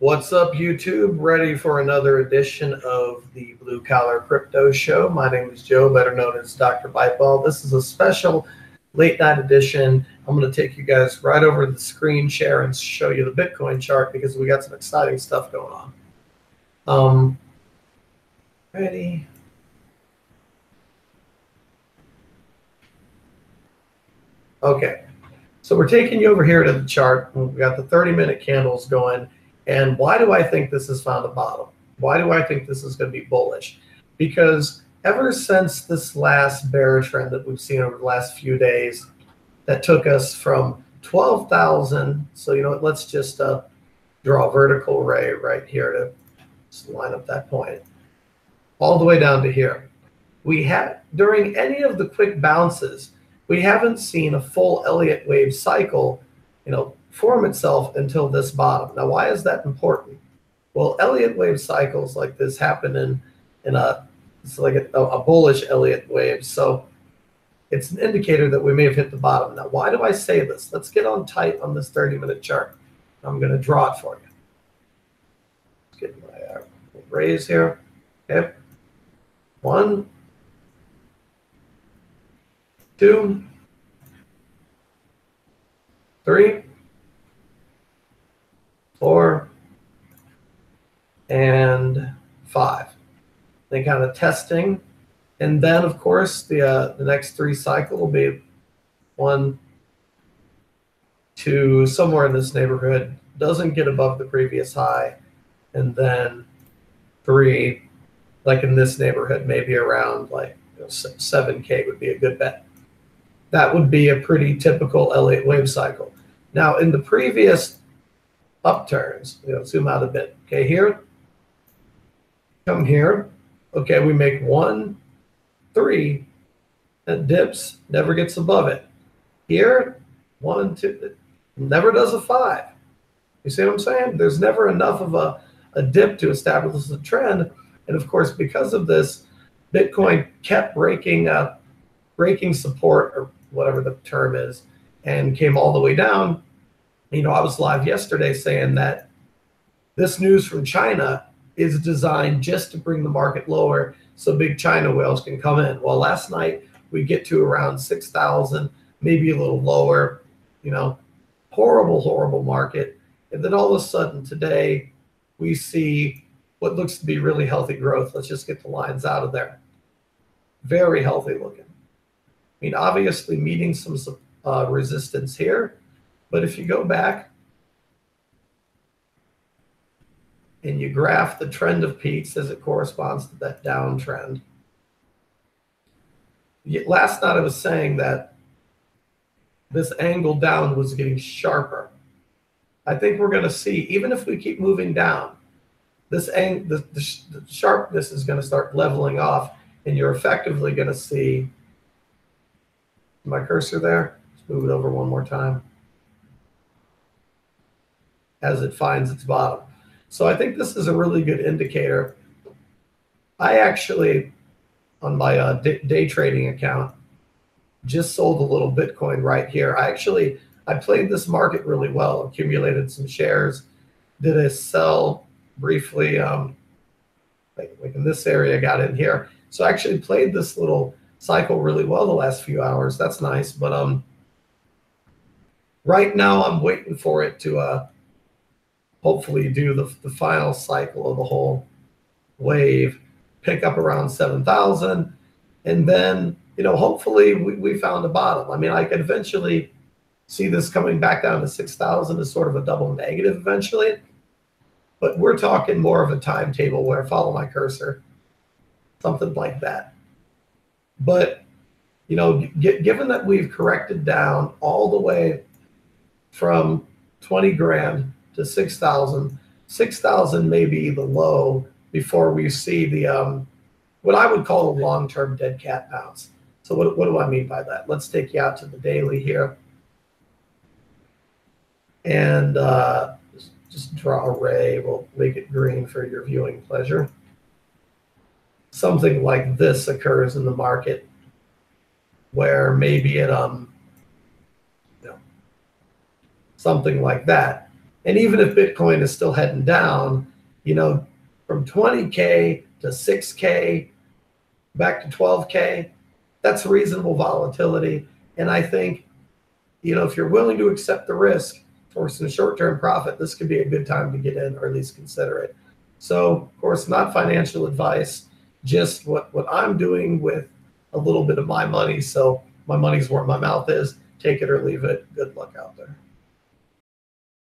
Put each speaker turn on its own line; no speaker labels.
What's up, YouTube? Ready for another edition of the Blue Collar Crypto Show. My name is Joe, better known as Dr. Biteball. This is a special late night edition. I'm going to take you guys right over the screen share and show you the Bitcoin chart because we got some exciting stuff going on. Ready? Okay, so we're taking you over here to the chart. We've got the 30-minute candles going. And why do I think this has found a bottom? Why do I think this is going to be bullish? Because ever since this last bear trend that we've seen over the last few days that took us from 12,000, so you know what, let's just draw a vertical ray right here to just line up that point, all the way down to here. We have, during any of the quick bounces, we haven't seen a full Elliott wave cycle, form itself until this bottom. Now, why is that important? Well, Elliott wave cycles like this happen in it's like a bullish Elliott wave. So it's an indicator that we may have hit the bottom. Now, why do I say this? Let's get on tight on this 30-minute chart. I'm going to draw it for you. Let's get my raise here. Okay. 1, 2, 3, 4, and 5. Then kind of testing, and then of course the next 3 cycle will be 1, 2, somewhere in this neighborhood, doesn't get above the previous high, and then 3, like in this neighborhood, maybe around like 7K would be a good bet. That would be a pretty typical Elliott wave cycle. Now in the previous upturns, zoom out a bit. Okay, here, come here. Okay, we make 1, 3, it dips, never gets above it. Here, 1, 2, it never does a 5. You see what I'm saying? There's never enough of a dip to establish a trend. And of course, because of this, Bitcoin kept breaking support, or whatever the term is, and came all the way down. I was live yesterday saying that this news from China is designed just to bring the market lower so big China whales can come in. Well, last night we get to around 6,000, maybe a little lower, horrible, horrible market. And then all of a sudden today we see what looks to be really healthy growth. Let's just get the lines out of there. Very healthy looking. Obviously meeting some resistance here. But if you go back and you graph the trend of peaks as it corresponds to that downtrend. Last night I was saying that this angle down was getting sharper. I think we're going to see, even if we keep moving down, this the sharpness is going to start leveling off, and you're effectively going to see my cursor there. Let's move it over one more time as it finds its bottom. So I think this is a really good indicator. I actually, on my day trading account, just sold a little Bitcoin right here. I played this market really well, accumulated some shares, did a sell briefly, like in this area, got in here. So I actually played this little cycle really well the last few hours. That's nice. But right now I'm waiting for it to hopefully do the final cycle of the whole wave, pick up around 7,000, and then hopefully we found a bottom. I could eventually see this coming back down to 6,000 as sort of a double negative eventually, but we're talking more of a timetable where, follow my cursor, something like that. But given that we've corrected down all the way from 20 grand to 6,000, 6,000 may be the low before we see the what I would call a long-term dead cat bounce. So what do I mean by that? Let's take you out to the daily here, and just draw a ray. We'll make it green for your viewing pleasure. Something like this occurs in the market, where maybe it something like that. And even if Bitcoin is still heading down, from 20K to 6K back to 12K, that's reasonable volatility. And I think, if you're willing to accept the risk for some short-term profit, this could be a good time to get in, or at least consider it. So, of course, not financial advice, just what I'm doing with a little bit of my money. So my money's where my mouth is. Take it or leave it. Good luck out there.